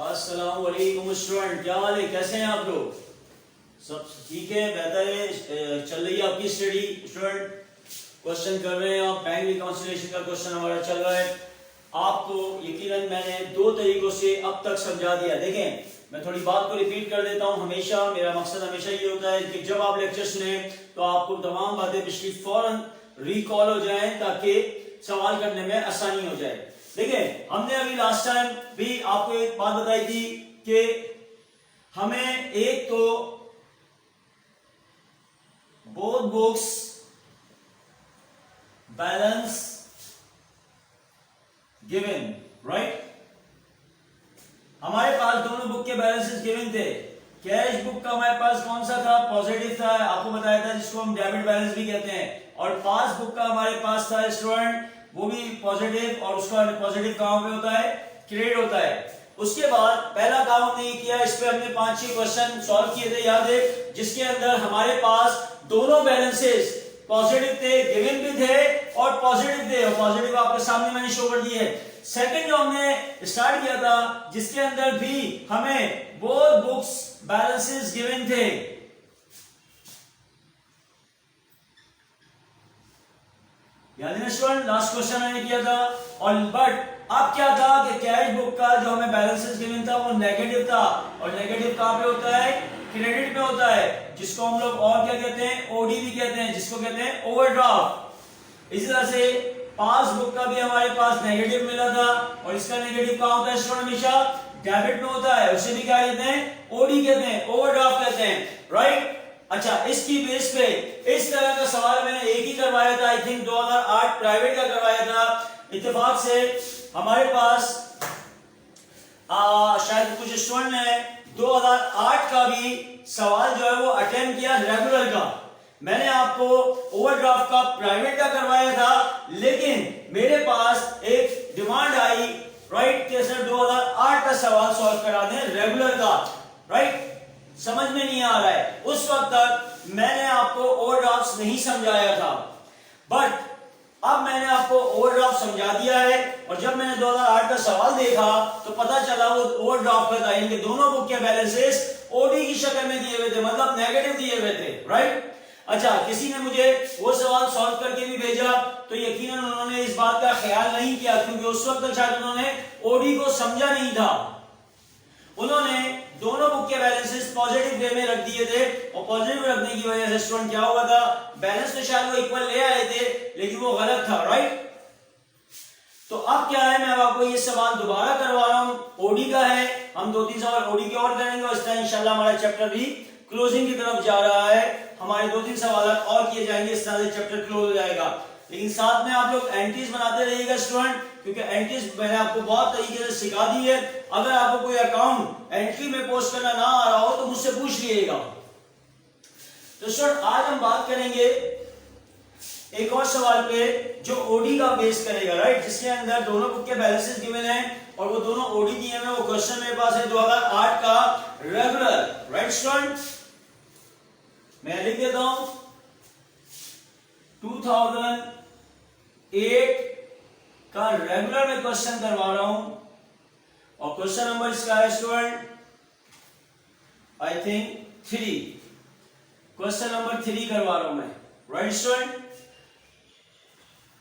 अस्सलाम वालेकुम स्टूडेंट, क्या हाल है? कैसे हैं आप लोग? सब ठीक है, बेहतर है? चल रही है आपकी स्टडी स्टूडेंट? क्वेश्चन कर रहे हैं आप? बैंक रिकॉन्सिलिएशन का क्वेश्चन हमारा चल रहा है। आपको यकीनन मैंने दो तरीकों से अब तक समझा दिया। देखें, मैं थोड़ी बात को रिपीट कर देता हूं। हमेशा मेरा मकसद हमेशा ये होता है कि जब आप लेक्चर सुने तो आपको तमाम बातें पिछली फौरन रिकॉल हो जाए ताकि सवाल करने में आसानी हो जाए। देखिए, हमने अभी लास्ट टाइम भी आपको एक बात बताई थी कि हमें एक तो both books balance given, right? हमारे पास दोनों बुक के बैलेंसेस गिवन थे। कैश बुक का हमारे पास कौन सा था? पॉजिटिव था, आपको बताया था, जिसको हम डेबिट बैलेंस भी कहते हैं। और पास बुक का हमारे पास था स्टूडेंट, वो भी पॉजिटिव, और उसका पॉजिटिव कहां पे होता है? क्रेडिट होता है। उसके बाद पहला काम हमने ये किया, इस पे हमने 5-6 क्वेश्चन सॉल्व किए थे, याद है, जिसके अंदर हमारे पास दोनों बैलेंसेस पॉजिटिव थे, गिवन भी थे और पॉजिटिव थे, और पॉजिटिव आपके सामने मैंने शो कर दिए। सेकंड जो हमने स्टार्ट किया था, जिसके अंदर भी हमें बोथ बुक्स बैलेंसेस गिवन थे, याद है ना स्टूडेंट? लास्ट क्वेश्चन मैंने किया था। और बट अब क्या था कि कैश बुक का जो हमें बैलेंसेस गिवन था वो नेगेटिव था, और नेगेटिव कहां पे होता है? क्रेडिट में होता है, जिसको हम लोग और क्या कहते हैं? ओडी भी कहते हैं, जिसको कहते हैं ओवरड्राफ्ट। इसी तरह से पासबुक का भी हमारे पास नेगेटिव मिला था, और इसका नेगेटिव कहां होता है स्टूडेंट? हमेशा डेबिट में होता है, उसे भी क्या कहते हैं? ओडी कहते हैं, ओवरड्राफ्ट कहते हैं, राइट? अच्छा, इसकी बेस पे इस तरह का सवाल मैंने एक ही करवाया था, आई थिंक 2008 प्राइवेट का करवाया था। इत्तेफाक से हमारे पास शायद कुछ स्टूडेंट ने 2008 का भी सवाल जो है वो अटेम्प्ट किया, रेगुलर का। मैंने आपको ओवरड्राफ्ट का प्राइवेट का करवाया था, लेकिन मेरे पास एक डिमांड आई, राइट, कि सर 2008 का सवाल सॉल्व करा दें रेगुलर का, राइट? समझ में नहीं आ रहा है। उस वक्त तक मैंने आपको ओवरड्राफ्ट नहीं समझाया था, बट अब मैंने आपको ओवरड्राफ्ट समझा दिया है। और जब मैंने 2008 का सवाल देखा तो पता चला वो ओवरड्राफ्ट का था, इनके दोनों बुक के बैलेंसेस ओडी की शक्ल में दिए हुए थे, मतलब नेगेटिव दिए हुए थे, राइट? अच्छा, किसी ने मुझे वो सवाल सॉल्व करके भी भेजा, तो यकीनन उन्होंने इस बात का ख्याल नहीं किया, क्योंकि उस वक्त शायद उन्होंने ओडी को समझा नहीं था। उन्होंने दोनों बुक के बैलेंसेस पॉजिटिव वे में रख दिए थे, और पॉजिटिव रखने की वजह से स्टूडेंट क्या हुआ था? बैलेंस तो शायद वो इक्वल ले आए थे, लेकिन वो गलत था, राइट? तो अब क्या है, मैं आपको ये सवाल दोबारा करवा रहा हूं, ओडी का है। हम 2-3 सवाल ओडी के और करेंगे, और इस तरह इंशाल्लाह हमारा चैप्टर भी क्लोजिंग की तरफ जा रहा है। हमारे 2-3 सवाल और किए जाएंगे, इस तरह से चैप्टर क्लोज हो जाएगा। लेकिन साथ में आप लोग एंट्रीज बनाते रहिएगा स्टूडेंट, क्योंकि एंट्रीज मैंने आपको बहुत तरीके से सिखा दी है। अगर आपको कोई अकाउंट एंट्री में पोस्ट करना ना आ रहा हो तो मुझसे पूछ लीजिएगा। तो स्टूडेंट, आज हम बात करेंगे एक और सवाल पे जो ओडी का बेस करेगा, राइट? जिसके अंदर दोनों बुक के बैलेंसेस गिवन हैं, और वो दोनों ओडी दिए हैं। वो क्वेश्चन मेरे पास है 2008 का रेगुलर, राइट स्टूडेंट? मैं लिख देता हूं 2008 का रेगुलर में क्वेश्चन करवा रहा हूं, और क्वेश्चन नंबर इसका है student I think 3, question number 3 करवा रहा हूं मैं, राइट स्टूडेंट?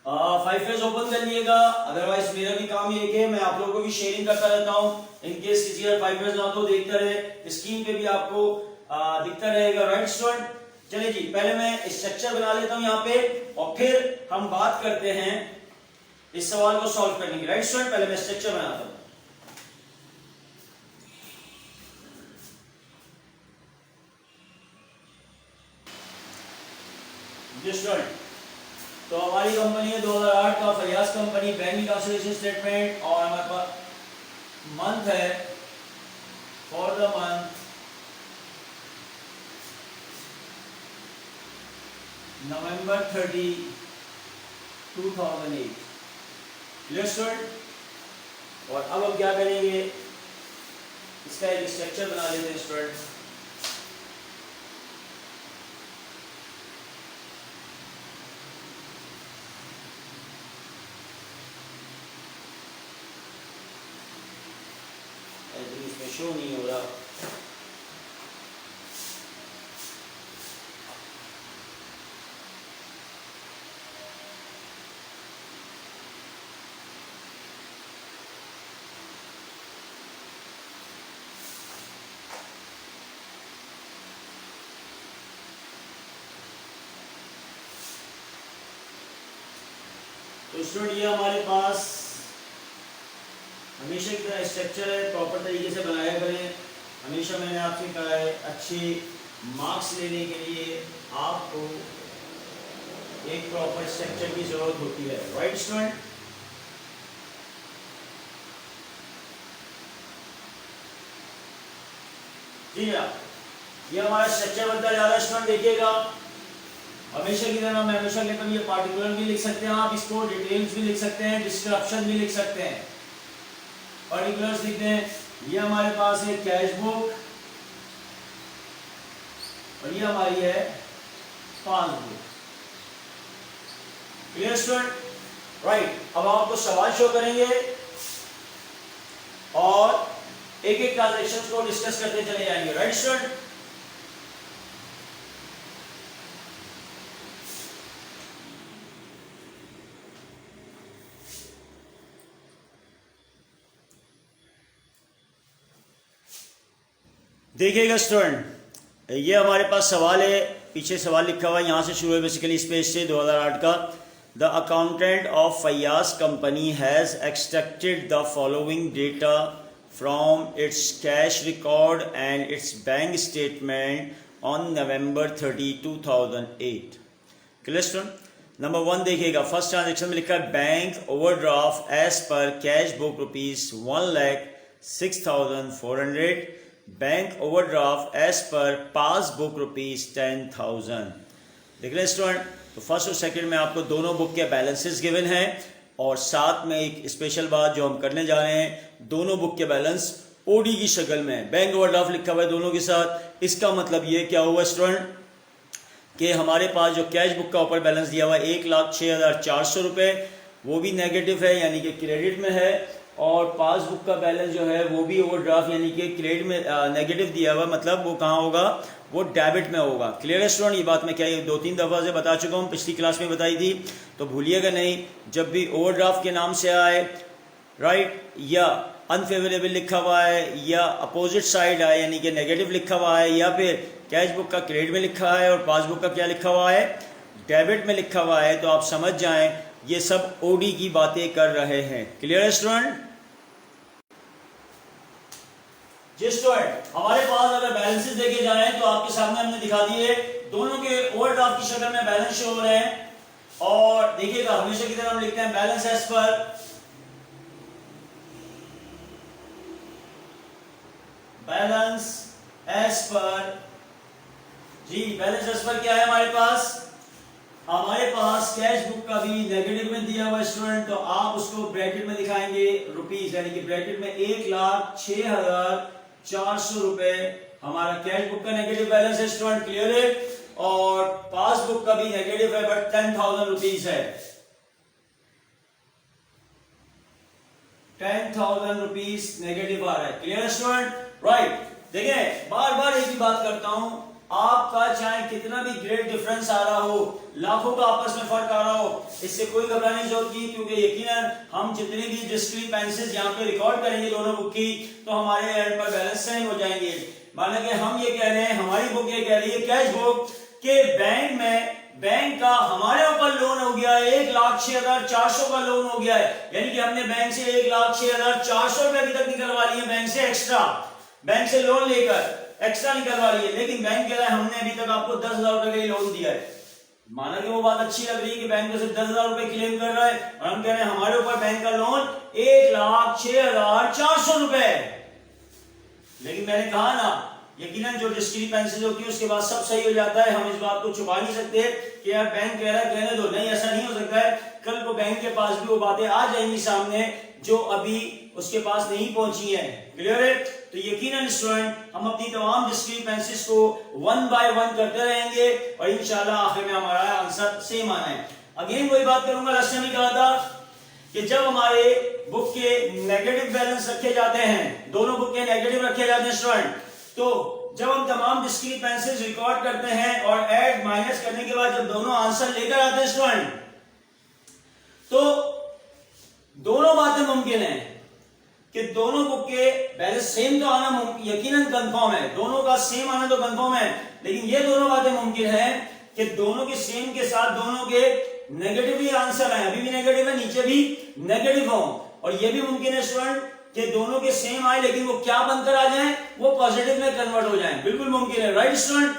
5 पेज ओपन कर लिएगा, अदरवाइज मेरा भी काम ये है मैं आप लोगों को भी शेयरिंग करता रहता हूं, इनकेस किसी का 5 पेज ना तो देखते रहे, स्क्रीन पे भी आपको दिखता रहेगा, राइट स्टूडेंट? चलिए जी, पहले मैं स्ट्रक्चर बना लेता हूं यहाँ पे, और फिर हम बात करते हैं इस सवाल को सॉल्व करने की, राइट स्टूडेंट? पहले मैं स्ट्रक्चर बनाता हूं। स्टूडेंट, तो हमारी कंपनी है 2008 का फरियाज कंपनी, बैंक रिकॉन्सिलिएशन स्टेटमेंट, और हमारे पास मंथ है for the month November 30, 2008, clear student? और अब हम क्या करेंगे, इसका एक स्ट्रक्चर बना लेते हैं स्टूडेंट। शो नहीं हो रहा। तो स्टूडेंट ये हमारे पास हमेशा की तरह स्ट्रक्चर है, प्रॉपर तरीके से बनाया करें। हमेशा मैंने आपसे कहा है अच्छे मार्क्स लेने के लिए आपको एक प्रॉपर स्ट्रक्चर की जरूरत होती है, राइट स्टूडेंट। जी हाँ, ये हमारा स्ट्रक्चर बनता जा रहा है स्टूडेंट। देखिएगा हमेशा की तरह मैं हमेशा कहता हूँ ये पार्टिकुलर भी लिख सकते हैं आप, इसको डिटेल्स भी लिख सकते हैं, डिस्क्रिप्शन भी लिख सकते हैं। पार्टिकुलर्स लिखते हैं, ये हमारे पास है कैश बुक और ये हमारी है पासबुक। Clear student, right. अब आपको सवाल शो करेंगे और एक एक ट्रांजेक्शन को डिस्कस करते चले जाएंगे, राइट स्टूडेंट। देखिएगा स्टूडेंट, ये हमारे पास सवाल है, पीछे सवाल लिखा हुआ है, यहाँ से शुरू है बेसिकली इस पेज से 2008 का। The accountant of Faiyaz company has extracted the following data from its cash record and its bank statement on November 30, 2008। Clear student. Number 1 देखिएगा, फर्स्ट ट्रांजेक्शन में लिखा है bank overdraft as per cash book ₹1,06,400, bank overdraft as per passbook ₹10,000। देख रहे हैं student. तो first और second में आपको दोनों बुक के बैलेंसेस गिवन हैं और साथ में एक स्पेशल बात जो हम करने जा रहे हैं, दोनों बुक के बैलेंस ओडी की शक्ल में बैंक ओवरड्राफ्ट लिखा हुआ है दोनों के साथ। इसका मतलब ये क्या हुआ स्टूडेंट कि हमारे पास जो कैश बुक का ऊपर बैलेंस दिया हुआ है 1,06,400 रुपये, वो भी नेगेटिव है यानी कि क्रेडिट में है, और पासबुक का बैलेंस जो है वो भी ओवरड्राफ्ट यानी कि क्रेडिट में नेगेटिव दिया हुआ, मतलब वो कहाँ होगा, वो डेबिट में होगा। क्लियर है स्टूडेंट। ये बात मैं क्या 2-3 दफ़ा से बता चुका हूँ, पिछली क्लास में बताई थी, तो भूलिएगा नहीं। जब भी ओवरड्राफ्ट के नाम से आए, राइट, या अनफेवरेबल लिखा हुआ है या अपोजिट साइड आए यानी कि नेगेटिव लिखा हुआ है, या फिर कैश बुक का क्रेडिट में लिखा है और पासबुक का क्या लिखा हुआ है, डेबिट में लिखा हुआ है, तो आप समझ जाएं ये सब ओडी की बातें कर रहे हैं। क्लियर है स्टूडेंट। जी स्टूडेंट, हमारे पास अगर बैलेंसेस देखे जाएं तो आपके सामने हमने दिखा दिए, दोनों के ओवरड्राफ्ट की शक्ल में बैलेंस शो हो रहे हैं। और देखिएगा हमेशा की तरह हम लिखते हैं बैलेंस एज पर जी बैलेंस एज पर क्या है हमारे पास कैश बुक का भी नेगेटिव में दिया हुआ स्टूडेंट, तो आप उसको ब्रैकेट में दिखाएंगे रुपीस, यानी कि ब्रैकेट में 1,06,400 रुपए हमारा कैश बुक का नेगेटिव बैलेंस है स्टूडेंट। क्लियर है। और पासबुक का भी नेगेटिव है बट 10,000 रुपीज है, 10,000 रुपीज नेगेटिव आ रहा है। Clear student, right. देखिए बार बार एक ही बात करता हूं, आपका चाहे कितना भी ग्रेट डिफरेंस आ रहा हो, लाखों का आपस में फर्क आ रहा हो, इससे कोई घबराने की जरूरत नहीं, क्योंकि यकीनन हम जितनी भी डिस्क्रिपेंसीज यहाँ पे रिकॉर्ड करेंगे दोनों बुक की, तो हमारे एंड पर बैलेंस सेम हो जाएंगे। माना कि हम ये कह रहे हैं, हमारी बुक ये कह रही है कैश बुक के बैंक का हमारे ऊपर लोन हो गया है 1,06,400 का लोन हो गया है, यानी कि हमने बैंक से 1,06,400 रुपए अभी तक निकलवा लिए बैंक से एक्स्ट्रा, बैंक से लोन लेकर एक्स्ट्रा निकलवा लिए, लेकिन बैंक कह रहा है हमने अभी तक आपको 10,000 रुपए का ही लोन दिया है। माना कि वो बात अच्छी लग रही है कि बैंक से 10,000 रुपए क्लेम कर रहा है और हम कह रहे हैं हमारे ऊपर बैंक का लोन 1,06,400 रुपए, लेकिन मैंने कहा ना यकीनन जो डिस्क्रिपेंसीज होती है उसके बाद सब सही हो जाता है। हम इस बात को छुपा नहीं सकते कि यार बैंक कह रहा है कहने दो, नहीं ऐसा नहीं हो सकता है। कल को बैंक के पास भी वो बातें आ जाएंगी सामने जो अभी उसके पास नहीं पहुंची है। क्लियर है। तो यकीनन स्टूडेंट हम अपनी तमाम डिस्क्रिपेंसीज को 1 बाय 1 करते रहेंगे और इंशाल्लाह आखिर में हमारा आंसर सेम आना है। अगेन वही बात करूंगा, लास्ट टाइम कहा था कि जब हमारे बुक के नेगेटिव बैलेंस रखे जाते हैं, दोनों बुक के नेगेटिव रखे जाते हैं स्टूडेंट। तो जब हम तमाम डिस्क्रिपेंसीज रिकॉर्ड करते हैं और ऐड माइनस करने के बाद जब दोनों आंसर लेकर आते हैं स्टूडेंट, तो दोनों बातें मुमकिन है कि दोनों बुक के बैलेंस सेम तो आना यकीनन कंफर्म है, दोनों का सेम आना तो कंफर्म है, लेकिन ये दोनों बातें मुमकिन है कि दोनों के सेम के साथ दोनों के नेगेटिव भी आंसर आए, अभी भी नेगेटिव है, नीचे भी नेगेटिव हो, और ये भी मुमकिन है स्टूडेंट कि दोनों के सेम आए लेकिन वो क्या बनकर आ जाएं, वो पॉजिटिव में कन्वर्ट हो जाएं, बिल्कुल मुमकिन है, राइट स्टूडेंट।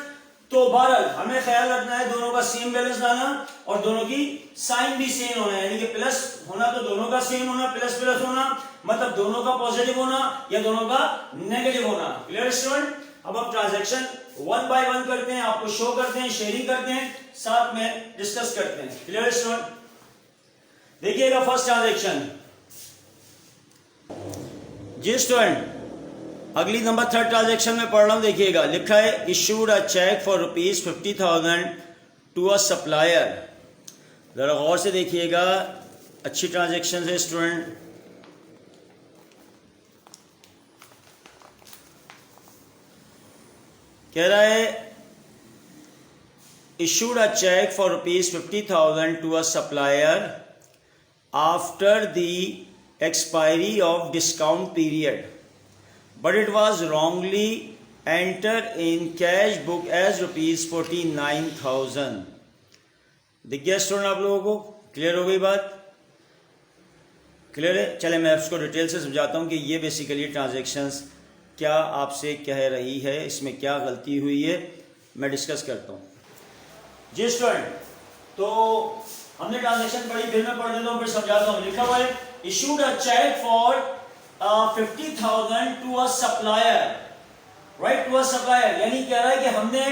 तो बहरहाल हमें ख्याल रखना है दोनों का सेम बैलेंस लाना और दोनों की साइन भी सेम होना है, यानी कि प्लस होना तो दोनों का सेम होना, प्लस प्लस होना मतलब दोनों का पॉजिटिव होना या दोनों का नेगेटिव होना। Clear student. अब हम ट्रांजैक्शन वन बाय वन करते हैं, आपको शो करते हैं, शेयरिंग करते हैं, साथ में डिस्कस करते हैं। Clear student. देखिएगा फर्स्ट ट्रांजैक्शन जी स्टूडेंट, अगली नंबर थर्ड ट्रांजैक्शन में पढ़ रहा हूं, देखिएगा लिखा है issued a cheque for ₹50,000 to a supplier. जरा गौर से देखिएगा, अच्छी ट्रांजैक्शन है स्टूडेंट। कह रहा है issued a cheque for ₹50,000 to a supplier after the expiry of discount period, but it was wrongly entered in cash book as ₹49,000। दिख गया स्टूडेंट आप लोगों को? क्लियर हो गई बात? क्लियर है। चले मैं इसको डिटेल से समझाता हूँ कि ये बेसिकली ट्रांजैक्शंस क्या आपसे कह रही है, इसमें क्या गलती हुई है, मैं डिस्कस करता हूँ जी स्टूडेंट। तो हमने ट्रांजैक्शन पढ़ी, फिर मैं पढ़ देता हूँ, फिर समझाता हूँ। लिखा हुआ है issued a check for 50,000 to a supplier, right, to a supplier, यानी कह रहा है कि हमने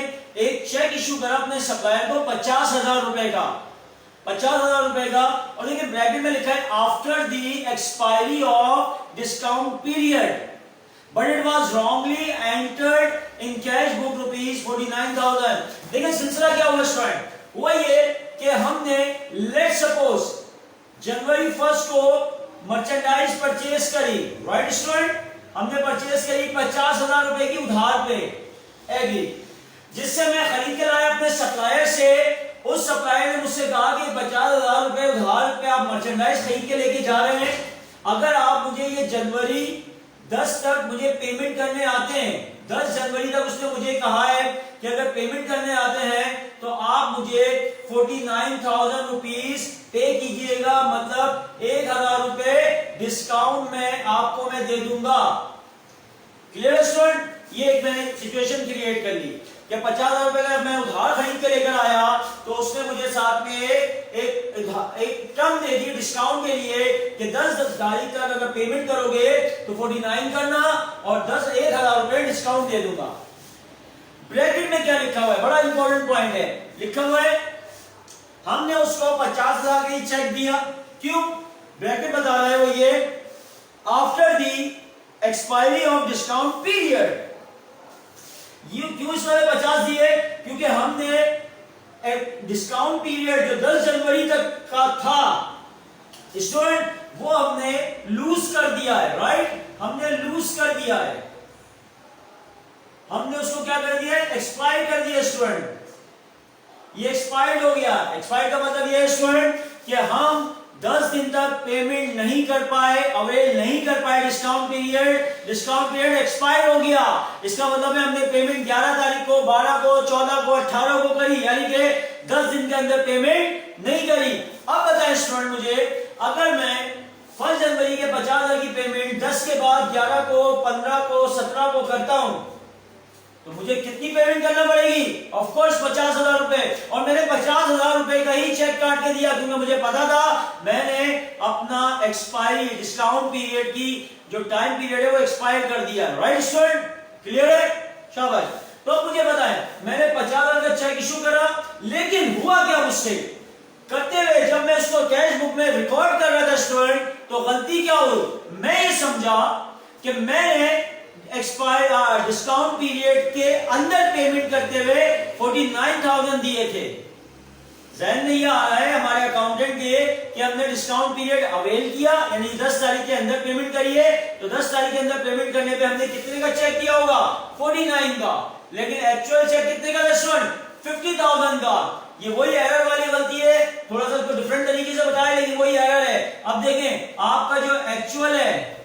एक चेक इशू करा अपने सप्लायर को 50,000 रुपए का, 50,000 रुपए का, और देखिए ब्रैकेट में लिखा है after the expiry of discount period but it was wrongly entered in cash book ₹49,000। देखिए सिलसिला क्या हुआ स्टूडेंट, हुआ ये कि हमने लेट सपोज जनवरी 1 को मर्चेंडाइज परचेज करी, राइट स्टूडेंट, हमने परचेज करी 50,000 रुपए की उधार पे एग्री, जिससे मैं खरीद के लाया अपने सप्लायर से। उस सप्लायर ने मुझसे कहा कि 50,000 रुपए उधार पे आप मर्चेंडाइज खरीद के लेके जा रहे हैं, अगर आप मुझे ये जनवरी 10 तक मुझे पेमेंट करने आते हैं, 10 जनवरी तक उसने मुझे कहा है कि अगर पेमेंट करने आते हैं तो आप मुझे 49,000 रुपीज पे कीजिएगा, मतलब 1,000 रुपए डिस्काउंट में आपको मैं दे दूंगा। Clear student. ये एक मैंने सिचुएशन क्रिएट कर ली कि 50,000 रुपए का मैं उधार खरीद के लेकर आया, तो उसने मुझे साथ में एक टर्म दे दी डिस्काउंट के लिए कि 10 तारीख तक अगर पेमेंट करोगे तो 49 करना और 1,000 रुपए डिस्काउंट दे दूंगा। ब्रैकेट में क्या लिखा हुआ है, बड़ा इंपॉर्टेंट पॉइंट है, लिखा हुआ है हमने उसको 50,000 का चेक दिया, क्यों? ब्रैकेट बता रहा है वो ये after the expiry of discount period. ये क्यों इसमें 50 दिए? क्योंकि हमने एक डिस्काउंट पीरियड जो 10 जनवरी तक का था स्टूडेंट, वो हमने लूज कर दिया है, राइट, हमने लूज कर दिया है, हमने उसको क्या कर दिया है, एक्सपायर कर दिया स्टूडेंट। ये एक्सपायर्ड हो गया। एक्सपायर्ड का मतलब ये है स्टूडेंट कि हम 10 दिन तक पेमेंट नहीं कर पाए, अवेल नहीं कर पाए डिस्काउंट पीरियड एक्सपायर हो गया। इसका मतलब है हमने पेमेंट 11 तारीख को, 12 को, 14 को, 18 को करी, यानी कि 10 दिन के अंदर पेमेंट नहीं करी। अब बताएं स्टूडेंट मुझे, अगर मैं 1 जनवरी के 50,000 की पेमेंट 10 के बाद 11 को, 15 को, 17 को करता हूं तो मुझे कितनी पेमेंट करना पड़ेगी? ऑफ कोर्स 50,000 रुपए। और मैंने 50,000 रुपए का ही चेक काट के दिया क्योंकि मुझे पता था मैंने अपना एक्सपायरी डिस्काउंट पीरियड की जो टाइम पीरियड है वो एक्सपायर कर दिया। राइट स्टूडेंट, क्लियर है? शाबाश। तो मुझे बताएं, मैंने 50,000 का चेक इशू करा, लेकिन हुआ क्या मुझसे? करते हुए जब मैं उसको कैश बुक में रिकॉर्ड कर रहा था स्टूडेंट, तो गलती क्या हुई? मैं ये समझा कि मैंने एक्सपायर डिस्काउंट पीरियड के अंदर पेमेंट करते हुए 49,000 दिए थे। जहन में ये आ रहा है हमारे अकाउंटेंट के कि हमने डिस्काउंट पीरियड अवेल किया, यानी 10 तारीख के अंदर पेमेंट करिए, तो 10 तारीख के अंदर पेमेंट करने पे हमने कितने का चेक किया होगा? 49 का, लेकिन एक्चुअल चेक कितने का रेस्टोरेंट? 50,000 का। ये वही एरर वाली गलती है, थोड़ा सा इसको डिफरेंट तरीके से बताया लेकिन वही एरर है। अब देखें आपका जो एक्चुअल है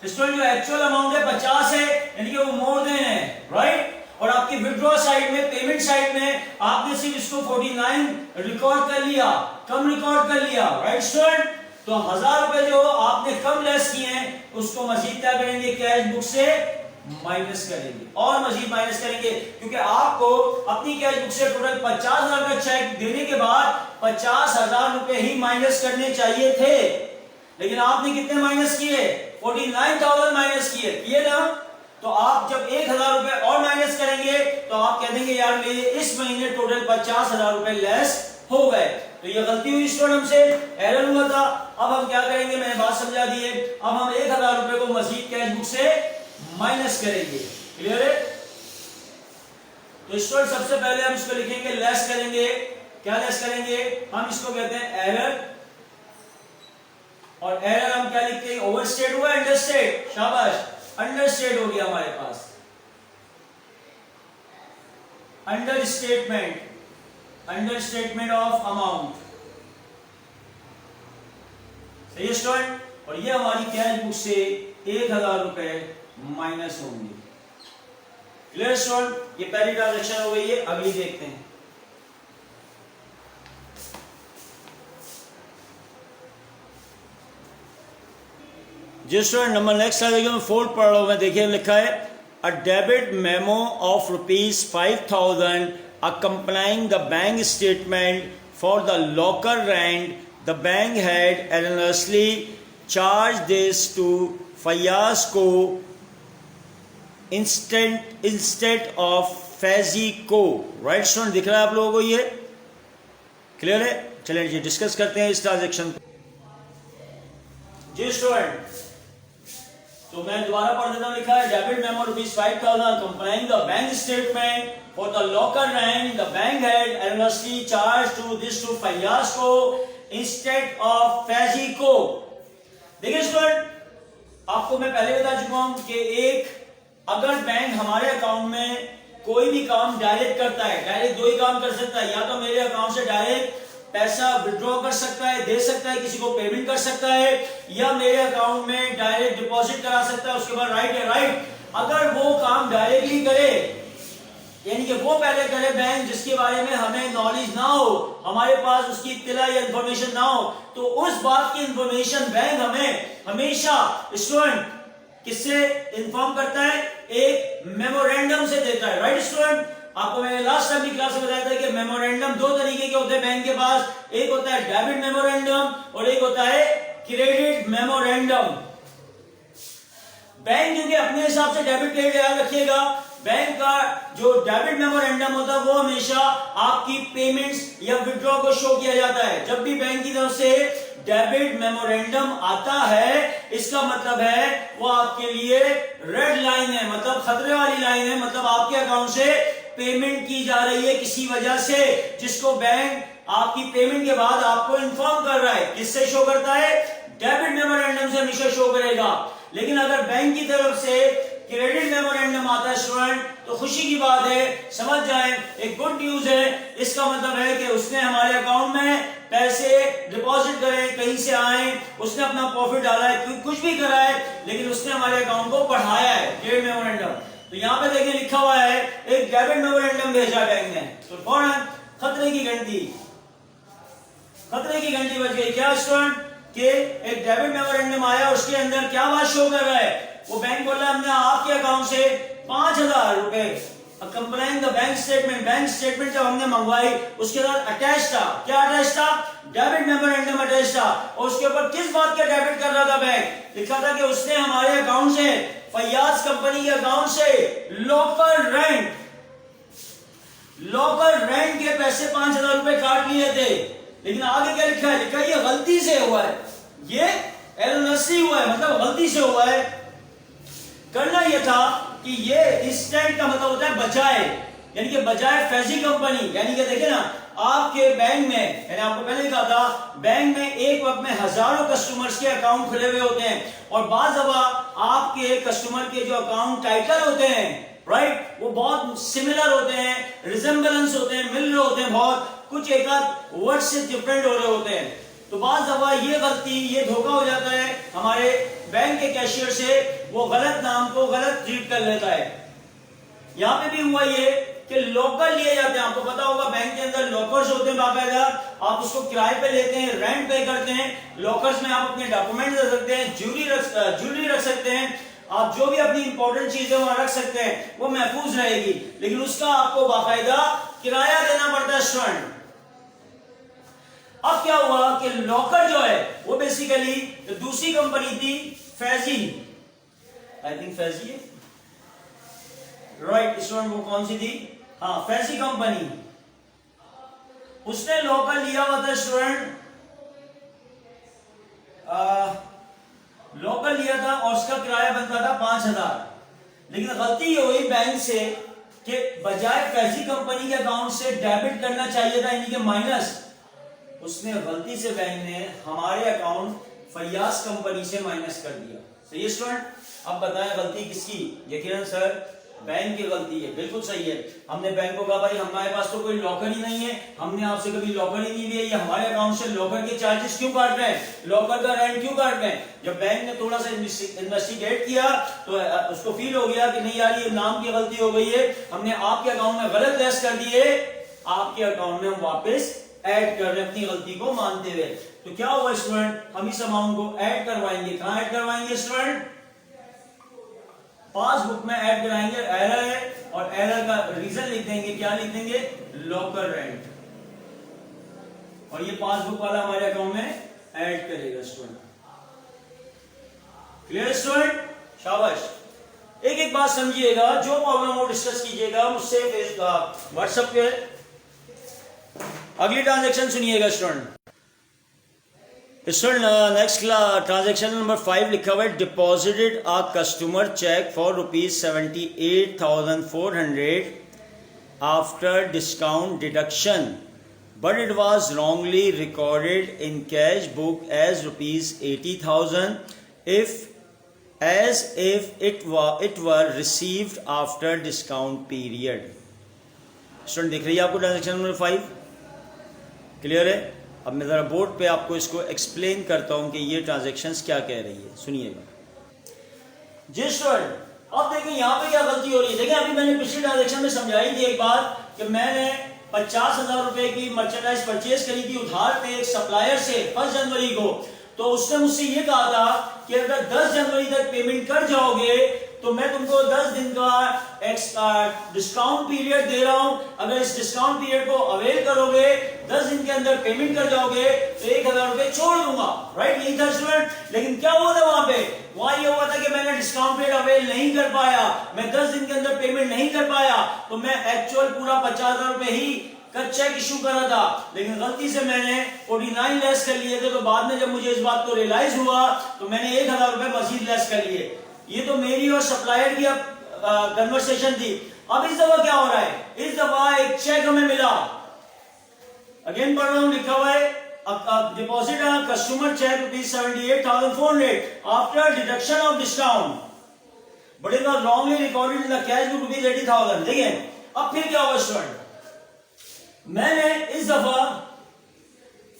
रेस्टोरेंट, जो एक्चुअल अमाउंट है 50 है, यानी कि वो मोर देन है, राइट। और आपकी विड्रॉ साइड में, पेमेंट साइड में आपने सिर्फ इसको 49 रिकॉर्ड कर लिया, कम रिकॉर्ड कर लिया, राइट स्टूडेंट। तो 1000 रुपए जो आपने कम लेस किए हैं उसको मजीद क्या करेंगे? कैश बुक से माइनस करेंगे और मजीद माइनस करेंगे, क्योंकि आपको अपनी कैश बुक से टोटल 50,000 का चेक देने के बाद 50,000 रुपए ही माइनस करने चाहिए थे, लेकिन आपने कितने माइनस किए? 49,000 माइनस किए ना। तो आप जब 1,000 रुपए और माइनस करेंगे तो आप कह देंगे यार मेरे इस महीने टोटल 50,000 रुपए लेस हो गए। तो ये गलती हुई स्टूडेंट, हमसे एरर हुआ था। अब हम क्या करेंगे? मैंने बात समझा दी है। अब हम 1,000 रुपए को मजीद कैश बुक से माइनस करेंगे, क्लियर है? तो स्टूडेंट सबसे पहले हम इसको लिखेंगे, लेस करेंगे। क्या लेस करेंगे? हम इसको कहते हैं एरर, और एरर हम क्या लिखते हैं? ओवरस्टेट हुआ, अंडरस्टेट, शाबाश, अंडरस्टेट हो गया हमारे पास, अंडरस्टेटमेंट, अंडरस्टेटमेंट ऑफ अमाउंट, सही है स्टूडेंट। और ये हमारी कैश बुक से 1,000 रुपए माइनस होंगे, क्लियर स्टूडेंट। ये पहली ट्रांजेक्शन हो गई है, अगली देखते हैं। जी स्टूडेंट, नंबर नेक्स्ट आ जाएगा, मैं 4 पढ़ रहा हूं मैं। देखिए लिखा है a debit memo of ₹5,000 accompanying the bank statement for the locker rent. The bank had erroneously charged this to Fayaz Co instead of Faizi Co. Right student, दिख रहा है आप लोगों को? ये क्लियर है? चलिए जी डिस्कस करते हैं इस ट्रांजेक्शन को। जी स्टूडेंट, तो मैं दोबारा पढ़ देता हूं। लिखा है debit memo ₹5,000 accompanying the bank statement for the locker rent. The bank had erroneously charged this to Fayaz Co instead of Faizi Co. देखिए स्टूडेंट, आपको मैं पहले बता चुका हूं कि अगर बैंक हमारे अकाउंट में कोई भी काम डायरेक्ट करता है, डायरेक्ट दो ही काम कर सकता है, या तो मेरे अकाउंट से डायरेक्ट पैसा विड्रॉ कर सकता है, दे सकता है, किसी को पेमेंट कर सकता है, या मेरे अकाउंट में डायरेक्ट डिपॉजिट करा सकता है, उसके बाद राइट है राइट। अगर वो काम डायरेक्टली करे, यानी कि वो पहले करे बैंक जिसके बारे में हमें नॉलेज ना हो, हमारे पास उसकी इत्तला या इंफॉर्मेशन ना हो, तो उस बात की इंफॉर्मेशन बैंक हमें हमेशा स्टूडेंट किससे इन्फॉर्म करता है? एक मेमोरेंडम से देता है, राइट स्टूडेंट। आपको मैंने लास्ट टाइम की क्लास में बताया था कि मेमोरेंडम दो तरीके के होते हैं बैंक के पास, एक होता है डेबिट मेमोरेंडम और एक होता है क्रेडिट मेमोरेंडम। बैंक क्योंकि अपने हिसाब से डेबिट क्रेडिट याद रखिएगा, बैंक का जो डेबिट मेमोरेंडम होता है वो हमेशा आपकी पेमेंट्स या विड्रॉ को शो किया जाता है। जब भी बैंक की तरफ से डेबिट मेमोरेंडम आता है, इसका मतलब है वो आपके लिए रेड लाइन है, मतलब खतरे वाली लाइन है, मतलब आपके अकाउंट से पेमेंट की जा रही है किसी वजह से, जिसको बैंक आपकी पेमेंट के बाद आपको इन्फॉर्म कर रहा है। किससे शो करता है? डेबिट मेमोरेंडम से हमेशा शो करेगा। लेकिन अगर बैंक की तरफ से क्रेडिट मेमोरेंडम आता है स्टूडेंट, तो खुशी की बात है, समझ जाएं, एक गुड न्यूज है। इसका मतलब है कि उसने हमारे अकाउंट में पैसे डिपॉजिट करे, कहीं से आए, उसने अपना प्रॉफिट डाला है, कुछ भी करा है, लेकिन उसने हमारे अकाउंट को बढ़ाया है, क्रेडिट मेमोरेंडम। तो यहाँ पे देखिए लिखा हुआ है एक डेबिट मेमोरेंडम भेजा बैंक ने, तो फौरन खतरे की घंटी बज गई। क्या स्टूडेंट कि एक डेबिट मेमोरेंडम आया, उसके अंदर क्या बात शो कर रहा है? वो बैंक बोल रहा है हमने आपके अकाउंट से 5,000 रुपए अकम्पनाइंग द बैंक स्टेटमेंट जब हमने मंगवाई, उसके साथ अटैच था, क्या अटैच था? डेबिट मेमोरेंडम अटैच था। और उसके ऊपर किस बात का डेबिट कर रहा था बैंक? लिखा था कि उसने हमारे अकाउंट से, फैयाज कंपनी के अकाउंट से लॉकर रेंट के पैसे 5,000 रुपए काट लिए थे। लेकिन आगे क्या लिखा है? लिखा है ये गलती से हुआ है, ये एररनेसली हुआ है, मतलब गलती से हुआ है। करना यह था कि ये इंस्टेंट का मतलब होता है बजाय, यानी कि बजाय फैजी कंपनी, यानी कि देखिए ना, आपके बैंक में, मैंने आपको पहले कहा था, बैंक में एक वक्त में हजारों कस्टमर्स के अकाउंट खुले हुए होते हैं, और बाज़ दफा आपके कस्टमर के जो अकाउंट टाइटल होते हैं, राइट, वो बहुत सिमिलर होते हैं, रिजेम्बलेंस होते हैं, मिल रहे होते हैं, बहुत कुछ एक आध वर्ड से डिफरेंट हो रहे होते हैं। तो बाज़ दफा ये गलती, ये धोखा हो जाता है हमारे बैंक के कैशियर से, वो गलत नाम को गलत ट्रीट कर लेता है। यहां पे भी हुआ ये कि लॉकर लिए जाते हैं, आपको पता होगा बैंक के अंदर लॉकर्स होते हैं बाकायदा, आप उसको किराए पे लेते हैं, रेंट पे करते हैं, लॉकर्स में आप अपने डॉक्यूमेंट रख सकते हैं, ज्वेलरी रख सकते हैं, आप जो भी अपनी इंपॉर्टेंट चीजें वहां रख सकते हैं, वो महफूज रहेगी, लेकिन उसका आपको बाकायदा किराया देना पड़ता है स्टूडेंट। अब क्या हुआ कि लॉकर जो है वो बेसिकली दूसरी कंपनी थी, फैजी, आई थिंक फैजी है, राइट स्टूडेंट, वो कौन सी थी, हाँ फैजी कंपनी, उसने लॉकर लिया हुआ था स्टूडेंट, लॉकर लिया था और उसका किराया बनता था 5,000, लेकिन गलती ये हुई बैंक से कि बजाय फैजी कंपनी के अकाउंट से डेबिट करना चाहिए था, यानी कि माइनस, उसने गलती से बैंक ने हमारे अकाउंट फैयाज कंपनी से माइनस कर दिया। सही है स्टूडेंट? अब बताएं गलती किसकी? यकीनन सर बैंक की गलती है, बिल्कुल सही है। हमने बैंक को कहा भाई हमारे पास तो कोई लॉकर ही नहीं है, हमने आपसे कभी लॉकर ही नहीं लिया, ये हमारे अकाउंट से लॉकर के चार्जेस क्यों काट रहे हैं, लॉकर का रेंट क्यों काट रहे हैं? जब बैंक ने थोड़ा सा इन्वेस्टिगेट किया तो उसको फील हो गया कि नहीं यार ये नाम की गलती हो गई है, हमने आपके अकाउंट में गलत लेस कर दिए, आपके अकाउंट में हम वापस ऐड कर रहे हैं अपनी गलती को मानते हुए। तो क्या हुआ स्टूडेंट, हम इस अमाउंट को ऐड करवाएंगे, कहां ऐड करवाएंगे स्टूडेंट? पासबुक में ऐड कराएंगे, एरर है, और एरर का रीजन लिख देंगे, क्या लिख देंगे? लॉकर रेंट, और ये पासबुक वाला हमारे अकाउंट में ऐड करेगा स्टूडेंट। Clear student? शाबाश। एक एक बात समझिएगा, जो प्रॉब्लम हो डिस्कस कीजिएगा मुझसे व्हाट्सएप पे। अगली ट्रांजैक्शन सुनिएगा स्टूडेंट। नेक्स्ट ट्रांजैक्शन नंबर 5 लिखा हुआ है, deposited a customer cheque for ₹78,400 after discount deduction, but it was wrongly recorded in cash book as ₹80,000 as if it were received after discount period। Student दिख रही है आपको transaction number 5? Clear है? अब मैं जरा बोर्ड पे आपको इसको एक्सप्लेन करता हूं कि ये ट्रांजैक्शंस क्या कह रही है, सुनिएगा जी स्टूडेंट। अब देखिए यहाँ पे क्या गलती हो रही है। देखिए अभी मैंने पिछली ट्रांजैक्शन में समझाई थी एक बात कि मैंने 50,000 रुपए की मर्चेंडाइज परचेज करी थी उधार पे एक सप्लायर से 1 जनवरी को। तो उसने मुझसे ये कहा था कि अगर 10 जनवरी तक पेमेंट कर जाओगे तो मैं तुमको 10 दिन का डिस्काउंट पीरियड दे रहा हूं। अगर इस डिस्काउंट पीरियड को अवेल करोगे, 10 दिन के अंदर पेमेंट कर जाओगे तो 1,000 रुपए छोड़ दूंगा। राइट, यही था स्टूडेंट। लेकिन क्या हुआ था वहां ये हुआ था कि मैंने डिस्काउंट पीरियड अवेल नहीं कर पाया, मैं 10 दिन के अंदर पेमेंट नहीं कर पाया, तो मैं एक्चुअल पूरा 50,000 रुपए ही का चेक इशू करा था, लेकिन गलती से मैंने 49 लेस कर लिए थे। तो बाद में जब मुझे इस बात को रियलाइज हुआ तो मैंने 1,000 रुपए मजीद लेस कर लिए। ये तो मेरी और सप्लायर की कन्वर्सेशन थी। अब इस दफा क्या हो रहा है? इस दफा एक चेक हमें मिला, अगेन पढ़ रहा हूं, लिखा हुआ है deposit customer cheque ₹78,400 after deduction of discount, but it was wrongly recorded in the cash book ₹80,000। देखिए अब फिर क्या हुआ स्टूडेंट, मैंने इस दफा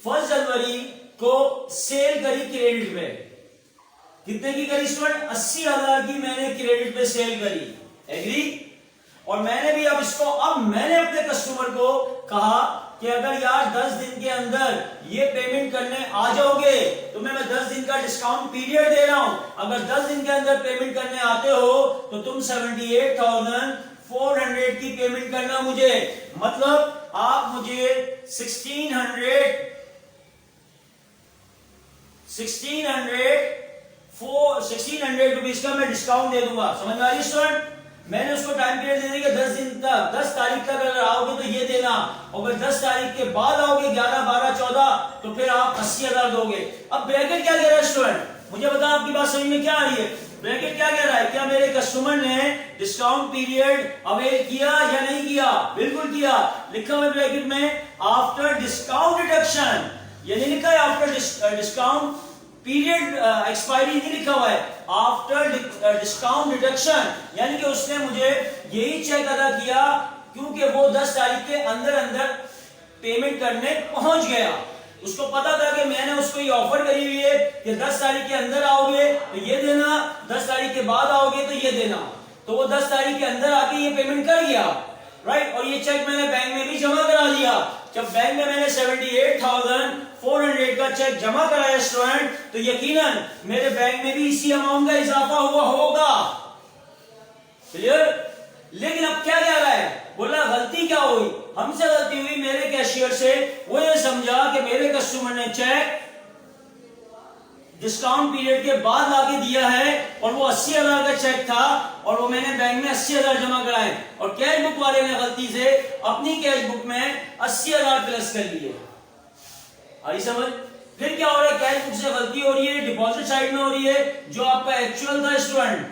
1 जनवरी को सेल करी क्रेडिट पे। कितने की करी स्टूडेंट? 80,000 की मैंने क्रेडिट पे सेल करी। एग्री? और मैंने भी मैंने अपने कस्टमर को कहा कि अगर यार 10 दिन के अंदर ये पेमेंट करने आ जाओगे तो मैं 10 दिन का डिस्काउंट पीरियड दे रहा हूं। अगर 10 दिन के अंदर पेमेंट करने आते हो तो तुम 78,400 की पेमेंट करना मुझे, मतलब आप मुझे 1600 रुपीज का मैं डिस्काउंट दे दूंगा। समझ में आ रही स्टूडेंट? मैंने उसको टाइम पीरियड दे दिया 10 दिन तक, 10 तारीख तक अगर आओगे तो ये देना, और अगर 10 तारीख के बाद आओगे 11, 12, 14 तो फिर आप 80,000 दोगे। अब ब्रैकेट क्या कह रहा है स्टूडेंट? मुझे बता, आपकी बात समझ में क्या आ रही है? ब्रैकेट क्या कह रहा है? क्या मेरे कस्टमर ने डिस्काउंट पीरियड अवेल किया या नहीं किया? बिल्कुल किया। लिखा हुआ है ब्रैकेट में आफ्टर डिस्काउंट डिडक्शन, ये नहीं लिखा है आफ्टर डिस्काउंट पीरियड एक्सपायरी, नहीं लिखा हुआ है आफ्टर डिस्काउंट डिडक्शन, यानी कि उसने मुझे यही चेक अदा किया क्योंकि वो 10 तारीख के अंदर अंदर पेमेंट करने पहुंच गया। उसको पता था कि मैंने उसको ये ऑफर करी हुई है कि 10 तारीख के अंदर आओगे तो ये देना, 10 तारीख के बाद आओगे तो ये देना, तो वो 10 तारीख के अंदर आके ये पेमेंट कर गया, राइट। और ये चेक मैंने बैंक में भी जमा करा दिया। जब बैंक में मैंने 78,400 का चेक जमा कराया स्टूडेंट, तो यकीनन मेरे बैंक में भी इसी अमाउंट का इजाफा हुआ होगा, क्लियर। लेकिन अब क्या कह रहा है, बोला गलती क्या हुई, हमसे गलती हुई मेरे कैशियर से, वो ये समझा कि मेरे कस्टमर ने चेक डिस्काउंट पीरियड के बाद लाके दिया है और वो 80,000 का चेक था और वो मैंने बैंक में 80,000 जमा कराए और कैश बुक वाले ने गलती से अपनी कैश बुक में 80,000 प्लस कर लिए। आई समझ। फिर क्या हो रहा है, कैश बुक से गलती हो रही है, डिपॉजिट साइड में हो रही है, जो आपका एक्चुअल था स्टूडेंट,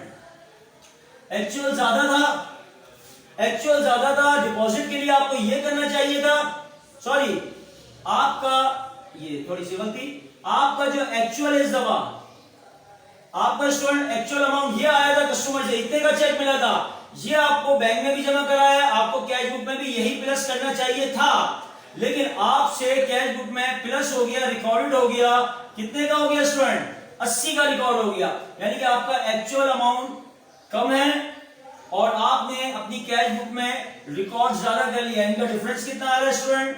एक्चुअल ज्यादा था, डिपॉजिट के लिए आपको ये करना चाहिए था, सॉरी आपका ये थोड़ी सी गलती, आपका जो एक्चुअल इज दबा, आपका स्टूडेंट एक्चुअल अमाउंट ये आया था कस्टमर से, इतने का चेक मिला था, ये आपको बैंक में भी जमा कराया, आपको कैश बुक में भी यही प्लस करना चाहिए था, लेकिन आपसे कैश बुक में प्लस हो गया, रिकॉर्डेड हो गया, कितने का हो गया स्टूडेंट, 80 का रिकॉर्ड हो गया, यानी कि आपका एक्चुअल अमाउंट कम है और आपने अपनी कैश बुक में रिकॉर्ड ज्यादा कर लिया। इनका डिफरेंस कितना आ रहा है स्टूडेंट,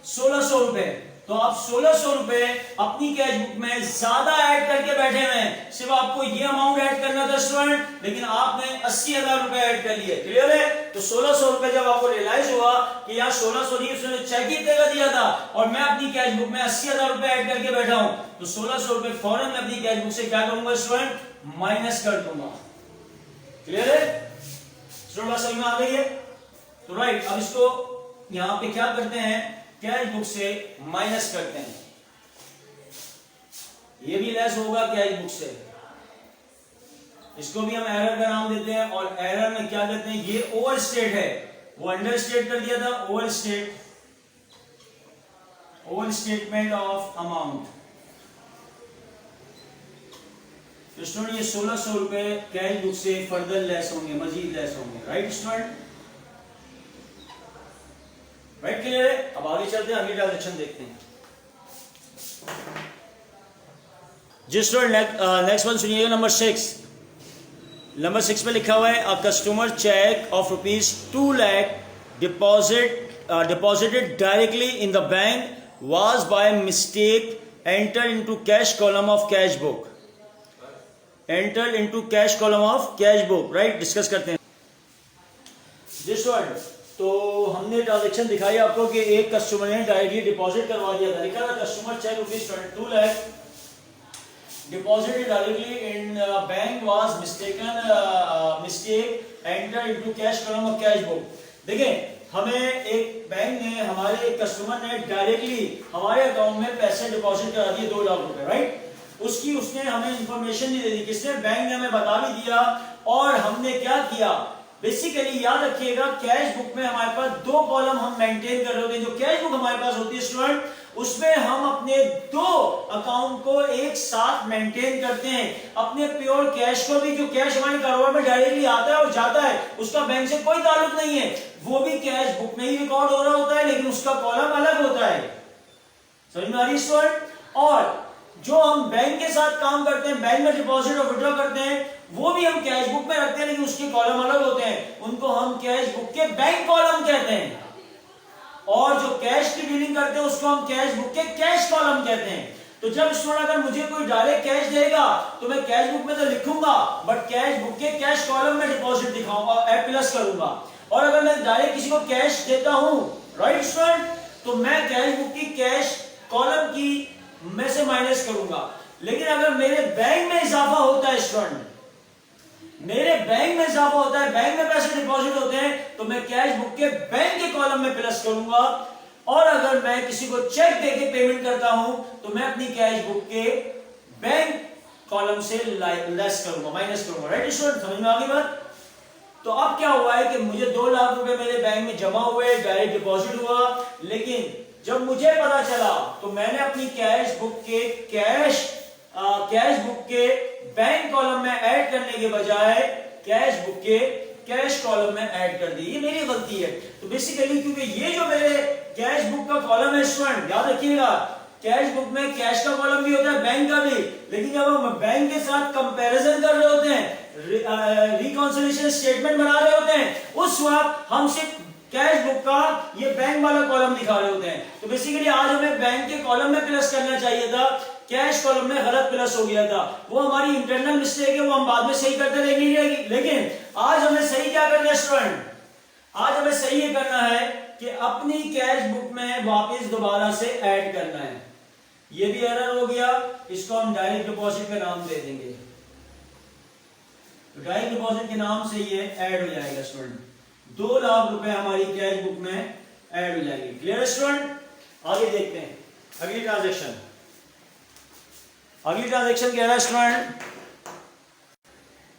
1600 रुपए। तो आप 1600 रुपए अपनी कैश बुक में ज्यादा ऐड करके बैठे हुए हैं, सिर्फ आपको ये अमाउंट ऐड करना था स्टूडेंट, लेकिन आपने 80,000 रुपए ऐड कर लिए, क्लियर है। तो 1600 रुपए जब आपको रियलाइज हुआ कि यार 1600 नहीं, उसने चेक ही इतने का दिया था और मैं अपनी कैश बुक में 80,000 रुपए ऐड करके बैठा हूं, तो 1600 रुपए फौरन मैं अपनी कैश बुक से क्या करूंगा स्टूडेंट, माइनस कर दूंगा, क्लियर है स्टूडेंट, बात समझ में आ गई है। तो राइट, अब इसको यहां पे क्या करते हैं, कैश बुक से माइनस करते हैं, ये भी लेस होगा कैश बुक से, इसको भी हम एरर का नाम देते हैं और एरर में क्या कहते हैं, ये ओवर स्टेट है, वो अंडर स्टेट कर दिया था, ओवर स्टेटमेंट ऑफ अमाउंट। तो स्टूडेंट ये 1600 रुपए कैश बुक से फर्दर लेस होंगे, मजीद लेस होंगे, राइट स्टूडेंट, राइट, क्लियर है। अब आगे चलते हैं, अगली ट्रांजेक्शन देखते हैं। जी स्टूडेंट नेक्स्ट वन सुनिएगा, नंबर 6 पे लिखा हुआ है a customer cheque of ₹2 lakh deposited directly in the bank was by mistake enter into cash column of cash book, enter into cash column of cash book, right, discuss करते हैं। जी student, तो हमने ट्रांजेक्शन दिखाई आपको कि एक कस्टमर ने डायरेक्टली डिपॉजिट करवा दिया था, लिखा था customer cheque ₹2 lakh deposited directly in bank was mistake enter into cash column of cash book. देखिए, हमें एक बैंक ने, हमारे एक कस्टमर ने डायरेक्टली हमारे अकाउंट में पैसे डिपॉजिट करा दिए 2 लाख रुपए, राइट। उसकी उसने हमें इंफॉर्मेशन नहीं दे दी, किसने, बैंक ने हमें बता भी दिया। और हमने क्या किया, बेसिकली याद रखिएगा कैश बुक में हमारे पास 2 कॉलम हम मेंटेन कर रहे होते हैं। जो कैश बुक हमारे पास होती है स्टूडेंट, उसमें हम अपने 2 अकाउंट को एक साथ मेंटेन करते हैं। अपने प्योर कैश को भी, जो कैश हमारे कारोबार में डायरेक्टली आता है और जाता है, उसका बैंक से कोई ताल्लुक नहीं है, वो भी कैश बुक में ही रिकॉर्ड हो रहा होता है, लेकिन उसका कॉलम अलग होता है, समझ में आ रही स्टूडेंट। और जो हम बैंक के साथ काम करते हैं, बैंक में डिपॉजिट और विड्रॉ करते हैं, वो भी हम कैश बुक में रखते हैं, लेकिन उसके कॉलम अलग होते हैं, उनको हम कैश बुक के बैंक कॉलम कहते हैं। और जो कैश की डीलिंग करते हैं उसको हम कैश बुक के कैश कॉलम कहते हैं। तो जब स्टूडेंट अगर मुझे कोई डायरेक्ट कैश देगा तो मैं कैश बुक में तो लिखूंगा, बट कैश बुक के कैश कॉलम में डिपॉजिट दिखाऊंगा, प्लस करूंगा। और अगर मैं डायरेक्ट किसी को कैश देता हूं, राइट स्टूडेंट, तो मैं कैश बुक की कैश कॉलम की में से माइनस करूंगा। लेकिन अगर मेरे बैंक में इजाफा होता है स्टूडेंट, मेरे बैंक में इजाफा होता है, बैंक में पैसे डिपॉजिट होते हैं, तो मैं कैश बुक के बैंक के कॉलम में प्लस करूंगा। और अगर मैं किसी को चेक देके पेमेंट करता हूं तो मैं अपनी कैश बुक के बैंक कॉलम से लेस करूंगा, माइनस करूंगा, राइट स्टूडेंट, समझ में आ गई बात। तो अब क्या हुआ है कि मुझे 2 लाख रुपए मेरे बैंक में जमा हुए, डायरेक्ट डिपॉजिट हुआ, लेकिन जब मुझे पता चला तो मैंने अपनी कैश बुक के बैंक कॉलम में ऐड करने के बजाय कैश बुक के कैश कॉलम में ऐड कर दी। ये मेरी गलती है। तो बेसिकली क्योंकि ये जो मेरे कैश बुक का कॉलम है स्टूडेंट, याद रखिएगा, कैश बुक में कैश का कॉलम भी होता है, बैंक का भी, लेकिन जब हम बैंक के साथ कंपैरिजन कर रहे होते हैं, रिकॉन्सिलिएशन स्टेटमेंट बना रहे होते हैं, उस वक्त हम सिर्फ कैश बुक का ये बैंक वाला कॉलम दिखा रहे होते हैं। तो बेसिकली आज हमें बैंक के कॉलम में प्लस करना चाहिए था, कैश कॉलम में गलत प्लस हो गया था। वो हमारी इंटरनल मिस्टेक है, वो हम बाद में सही करते रहेंगे। लेकिन आज हमें सही क्या करना है स्टूडेंट? आज हमें सही ये करना है कि अपनी कैश बुक में वापस दोबारा से ऐड करना है। ये भी एरर हो गया, इसको हम डायरेक्ट डिपॉजिट का नाम दे देंगे। डायरेक्ट डिपॉजिट के नाम से ये ऐड हो जाएगा स्टूडेंट। 2 लाख रुपए हमारी कैश बुक में ऐड हो जाएगी। Clear student? आगे देखते हैं अगली ट्रांजैक्शन। अगली ट्रांजैक्शन क्या है स्टूडेंट?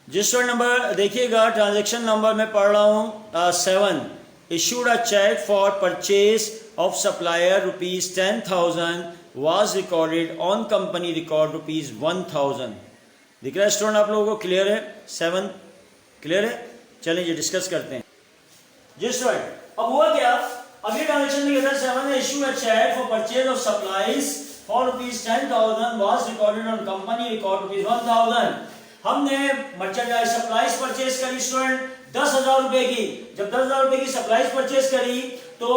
जिस स्टूडेंट नंबर देखिएगा, ट्रांजैक्शन नंबर मैं पढ़ रहा हूं 7। Issued a cheque for purchase of supplier ₹10,000 was recorded on company record ₹1,000। दिख रहा है स्टूडेंट आप लोगों को? क्लियर है? 7 क्लियर है? चलिए जी डिस्कस करते हैं। जी स्टूडेंट अब हुआ क्या, अगली ट्रांजैक्शन में 7 ने issue a cheque for purchase of supplies for ₹10,000 was recorded on company record ₹1,000। हमने मर्चेंडाइज सप्लाईज परचेज करी स्टूडेंट 10,000 रुपए की। जब 10,000 रुपए की सप्लाईज परचेज करी तो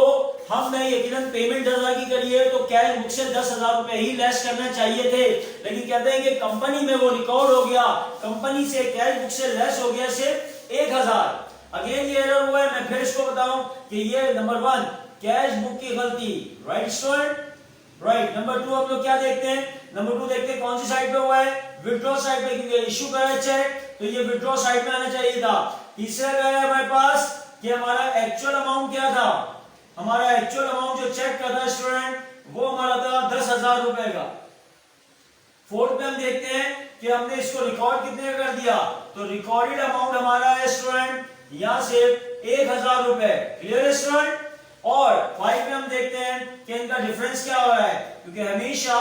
हमने यकीनन पेमेंट 10,000 की करी है, तो कैश बुक से 10,000 रुपए ही लेस करना चाहिए थे, लेकिन कहते हैं कि कंपनी में वो रिकॉर्ड हो गया, कंपनी से कैश बुक से लेस हो गया सिर्फ 1,000। अगेन ये एरर हुआ है। मैं फिर इसको बताऊं कि ये नंबर 1 कैश बुक की गलती, राइट स्टूडेंट? राइट। नंबर 2 हम लोग क्या देखते हैं? नंबर 2 देखते हैं कौन सी साइड पे हुआ है? विड्रॉ साइड पे, क्योंकि इशू करा चेक तो ये विड्रॉ साइड में आना चाहिए था। तीसरा क्या है हमारे पास कि हमारा एक्चुअल अमाउंट क्या था? हमारा एक्चुअल अमाउंट जो चेक का था स्टूडेंट वो हमारा था 10,000 रुपए का। फोर्थ पे हम देखते हैं कि हमने इसको रिकॉर्ड कितने कर दिया, तो रिकॉर्डेड अमाउंट हमारा है स्टूडेंट यहां से 1,000 रुपए। क्लियर है स्टूडेंट? और 5 में हम देखते हैं कि इनका डिफरेंस क्या हो रहा है, क्योंकि हमेशा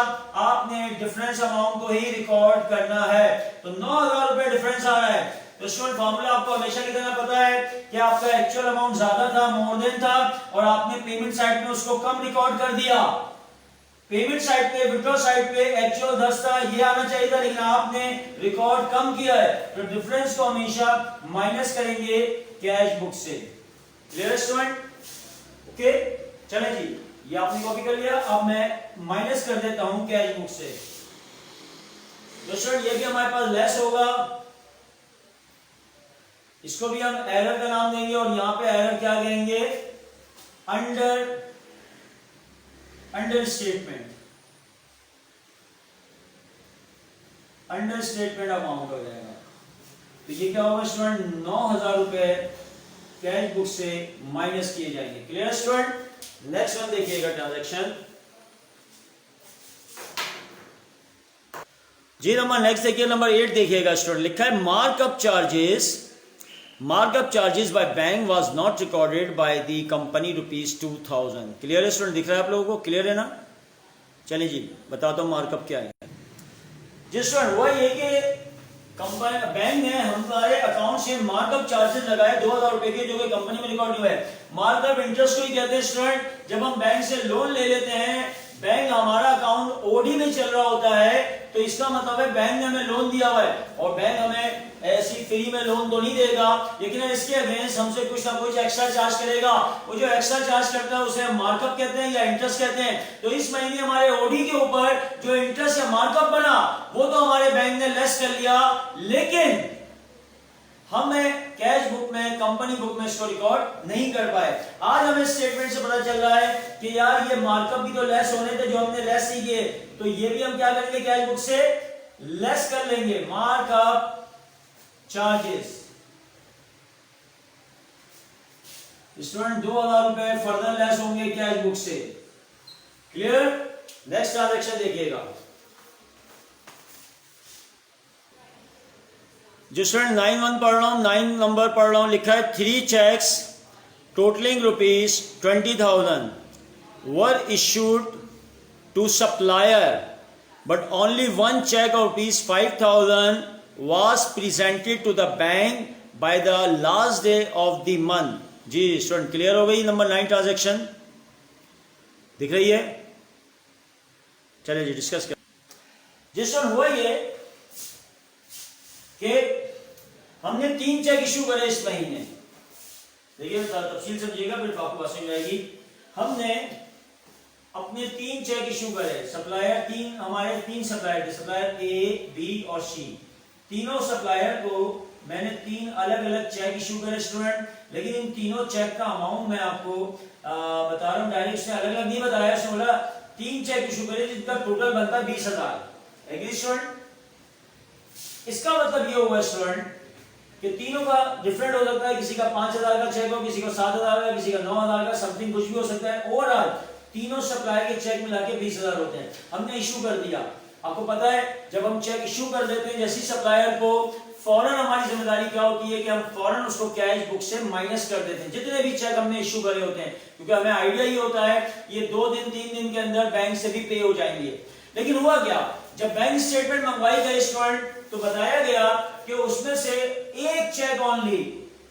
आपने डिफरेंस अमाउंट को ही रिकॉर्ड करना है। तो 9,000 रुपए डिफरेंस आ रहा है। तो स्टूडेंट फॉर्मूला आपको हमेशा लिखना पता है कि आपका एक्चुअल अमाउंट ज्यादा था, मोर देन था, और आपने पेमेंट साइड में उसको कम रिकॉर्ड कर दिया। पेमेंट साइड पे, विड्रॉ साइड पे एक्चुअल 10 था, ये आना चाहिए था, लेकिन आपने रिकॉर्ड कम किया है, तो डिफरेंस को हमेशा माइनस करेंगे कैश बुक से। Clear student? ओके चले जी, ये आपने कॉपी कर लिया। अब मैं माइनस कर देता हूं कैश बुक से। तो स्टूडेंट ये भी हमारे पास लेस होगा, इसको भी हम एरर का नाम देंगे, और यहां पे एरर क्या कहेंगे? Under statement, under statement amount हो जाएगा। तो ये क्या होगा स्टूडेंट? 9,000 रुपए कैश बुक से माइनस किए जाएंगे। Clear student? नेक्स्ट वन देखिएगा ट्रांजैक्शन जी। नंबर नेक्स्ट देखिए, नंबर 8 देखिएगा स्टूडेंट। लिखा है markup charges by bank was not recorded by the company ₹2,000। Clear है स्टूडेंट? दिख रहा है आप लोगों को? क्लियर है ना? चलिए जी बताता हूं मार्कअप क्या है। जी स्टूडेंट वो ये कि कंपनी बैंक ने हमारे अकाउंट से मार्कअप चार्जेस लगाए 2,000 रुपए के, जो कि कंपनी में रिकॉर्ड हुए। मार्कअप इंटरेस्ट को ही कहते हैं स्टूडेंट। जब हम बैंक से लोन ले लेते हैं, बैंक हमारा अकाउंट ओडी में चल रहा होता है, तो इसका मतलब है बैंक ने हमें लोन दिया हुआ है, और बैंक हमें ऐसी फ्री में लोन तो नहीं देगा, लेकिन इसके अगेंस्ट हमसे कुछ ना कुछ एक्स्ट्रा चार्ज करेगा। वो जो एक्स्ट्रा चार्ज करता है उसे हम मार्कअप कहते हैं या इंटरेस्ट कहते हैं। तो इस महीने हमारे ओडी के ऊपर जो इंटरेस्ट या मार्कअप बना वो तो हमारे बैंक ने लेस कर लिया, लेकिन हमें कैश बुक में, कंपनी बुक में इसको रिकॉर्ड नहीं कर पाए। आज हमें स्टेटमेंट से पता चल रहा है कि यार ये मार्कअप भी तो लेस होने थे जो हमने लेस नहीं किए, तो ये भी हम क्या करेंगे? कैश बुक से लेस कर लेंगे। मार्कअप चार्जेस स्टूडेंट 2,000 रुपए फर्दर लेस होंगे कैश बुक से। क्लियर? नेक्स्ट ट्रांजैक्शन देखिएगा। जो स्टूडेंट 9-1 पढ़ रहा हूँ, 9 नंबर पढ़ रहा हूँ, लिखा है 3 checks totaling rupees 20,000 were issued to supplier, but only one check of rupees 5,000 was presented to the bank by the last day of the month. जी स्टूडेंट क्लियर हो गई नंबर 9 ट्रांजेक्शन दिख रही है? चलिए जी डिस्कस कर। जी स्टूडेंट हुआ ये कि हमने 3 चेक इशू करे इस महीने। देखिए तफसील समझिएगा फिर आपको बात समझ आएगी। हमने अपने 3 चेक इशू करे, सप्लायर 3, हमारे 3 सप्लायर थे, सप्लायर ए, बी और सी। तीनों सप्लायर को मैंने 3 अलग अलग चेक इशू करे स्टूडेंट, लेकिन इन तीनों चेक का अमाउंट मैं आपको बता रहा हूँ डायरेक्ट, उसने अलग अलग नहीं बताया। उसने बोला 3 चेक इशू करे जिनका टोटल बनता है 20,000। Agree student? इसका मतलब ये हुआ स्टूडेंट कि तीनों का डिफरेंट हो सकता है, किसी का 5,000 का चेक हो, किसी का 7,000 का, किसी का 9,000 का, समथिंग कुछ भी हो सकता है। ओवरऑल तीनों सप्लायर के चेक मिला के 20,000 होते हैं। हमने इशू कर दिया। आपको पता है जब हम चेक इशू कर देते हैं जैसी सप्लायर को, फौरन हमारी जिम्मेदारी क्या होती है कि हम फौरन उसको कैश बुक से माइनस कर देते हैं जितने भी चेक हमने इशू करे होते हैं, क्योंकि हमें आइडिया ही होता है ये 2 दिन 3 दिन के अंदर बैंक से भी पे हो जाएंगे। लेकिन हुआ क्या, जब बैंक स्टेटमेंट मंगवाई गई स्टूडेंट तो बताया गया कि उसमें से एक चेक ओनली,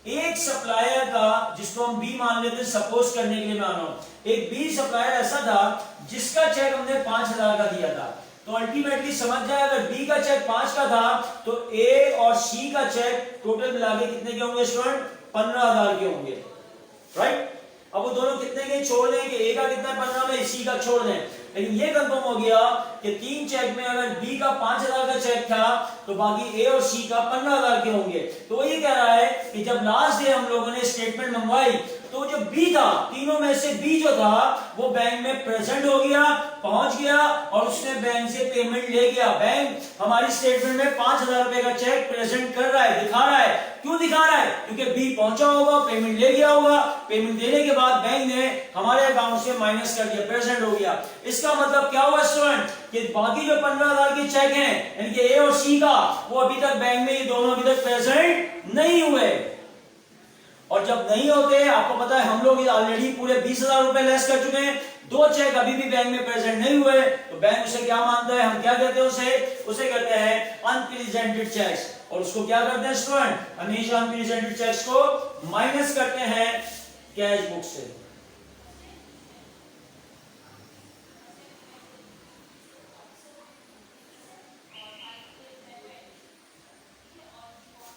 एक सप्लायर का जिसको हम बी मान लेते हैं, सपोज करने के लिए मान रहा हूं, एक बी सप्लायर ऐसा था जिसका चेक हमने 5,000 का दिया था। तो अल्टीमेटली समझ जाए अगर बी का चेक 5 का था तो ए और सी का चेक टोटल मिला के कितने के होंगे स्टूडेंट? 15,000 के होंगे, राइट? अब वो दोनों कितने के छोड़ दें कि ए का कितना 15 में, सी का छोड़ दें। लेकिन ये कंफर्म हो गया कि 3 चेक में अगर बी का 5,000 का चेक था तो बाकी ए और सी का 15,000 के होंगे। तो ये कह रहा है कि जब लास्ट डे हम लोगों ने स्टेटमेंट मंगवाई तो जो बी था, तीनों में से बी जो था वो बैंक में प्रेजेंट हो गया, पहुंच गया और उसने बैंक से पेमेंट ले गया। बैंक हमारी स्टेटमेंट में 5,000 रुपए का चेक प्रेजेंट कर रहा है, दिखा रहा है। क्यों दिखा रहा है? क्योंकि बी पहुंचा होगा, पेमेंट ले गया होगा, पेमेंट देने के बाद बैंक ने हमारे अकाउंट से माइनस कर दिया, प्रेजेंट हो गया। इसका मतलब क्या हुआ स्टूडेंट कि बाकी जो 15,000 के चेक हैं यानी कि ए और सी का, वो अभी तक बैंक में, ये दोनों अभी तक प्रेजेंट नहीं हुए। और जब नहीं होते, आपको पता है हम लोग ऑलरेडी पूरे 20,000 रुपए लेस कर चुके हैं, 2 चेक अभी भी बैंक में प्रेजेंट नहीं हुए, तो बैंक उसे क्या मानता है? हम क्या कहते हैं उसे कहते हैं अनप्रेजेंटेड चेक्स। और उसको क्या करते हैं स्टूडेंट? हमेशा अनप्रेजेंटेड चेक्स को माइनस करते हैं कैश बुक से।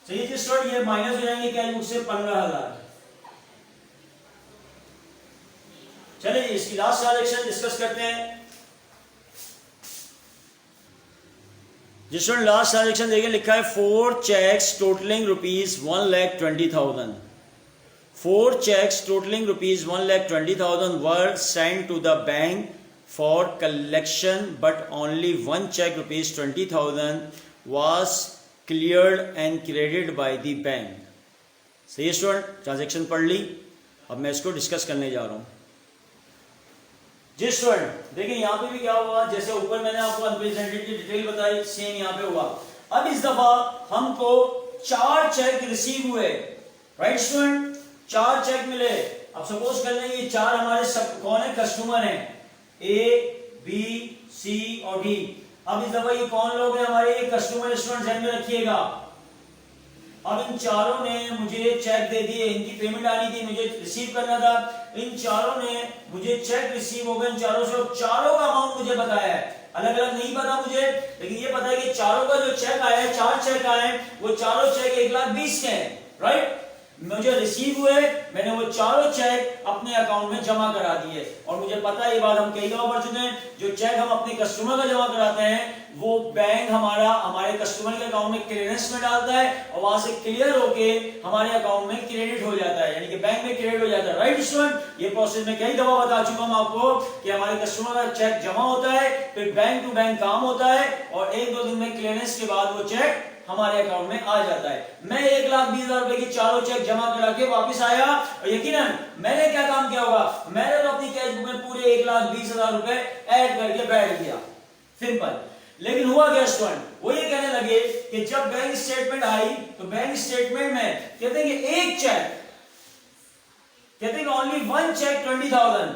चलिए जी स्टूडेंट, ये माइनस हो जाएंगे कैश बुक से 15,000। चलिए जी इसकी लास्ट ट्रांजैक्शन डिस्कस करते हैं। जी स्टूडेंट लास्ट ट्रांजैक्शन देखिए, लिखा है 4 checks totalling rupees 1,20,000। 4 checks totalling rupees 1,20,000 were send to the bank for collection, but only 1 check rupees 20,000 was cleared and credited by the bank। सही है स्टूडेंट, ट्रांजैक्शन पढ़ ली। अब मैं इसको डिस्कस करने जा रहा हूं। जी स्टूडेंट देखिए यहाँ पे भी क्या हुआ, जैसे ऊपर मैंने आपको अनप्रेजेंटेड की डिटेल बताई, सेम यहाँ पे हुआ। अब इस दफा हमको 4 चेक रिसीव हुए, राइट स्टूडेंट? 4 चेक मिले। अब सपोज कर लें ये 4 हमारे सब कौन है? कस्टमर हैं, ए, बी, सी और डी। अब इस दफा ये कौन लोग हैं हमारे? ये कस्टमर स्टूडेंट, ध्यान में रखिएगा। अब इन चारों ने मुझे चेक दे दिए, इनकी पेमेंट आनी थी, मुझे रिसीव करना था। इन चारों ने मुझे चेक रिसीव हो गए, इन चारों से, चारों का अमाउंट मुझे बताया है। अलग अलग नहीं पता मुझे, लेकिन ये पता है कि चारों का जो चेक आया है, 4 चेक आए हैं, वो चारों चेक 1,20,000 के हैं, राइट? मुझे रिसीव हुए, मैंने वो चारों चेक अपने अकाउंट में जमा करा दिए। और मुझे पता है ये बात हम कई दफा पढ़ चुके हैं, जो चेक हम अपने कस्टमर का जमा कराते हैं वो बैंक हमारे कस्टमर के अकाउंट में क्लियरेंस में डालता है और वहां से क्लियर होके हमारे अकाउंट में क्रेडिट हो जाता है, यानी कि बैंक में क्रेडिट हो जाता है, राइट स्टूडेंट? ये प्रोसेस में कई दफा बता चुका हूं आपको कि हमारे कस्टमर का चेक जमा होता है, फिर बैंक टू बैंक काम होता है और 1-2 दिन में क्लियरेंस के बाद वो चेक हमारे अकाउंट में आ जाता है। मैं 1,20,000 रुपए की चारों चेक जमा करा के वापस आया और यकीनन मैंने क्या काम किया होगा? मैंने तो अपनी कैश बुक में पूरे 1,20,000 रुपए ऐड करके बैठ गया, सिंपल। लेकिन हुआ क्या स्टूडेंट, वो ये कहने लगे कि जब बैंक स्टेटमेंट आई तो बैंक स्टेटमेंट में कहते हैं कि एक चेक, कहते हैं ओनली वन चेक 20,000,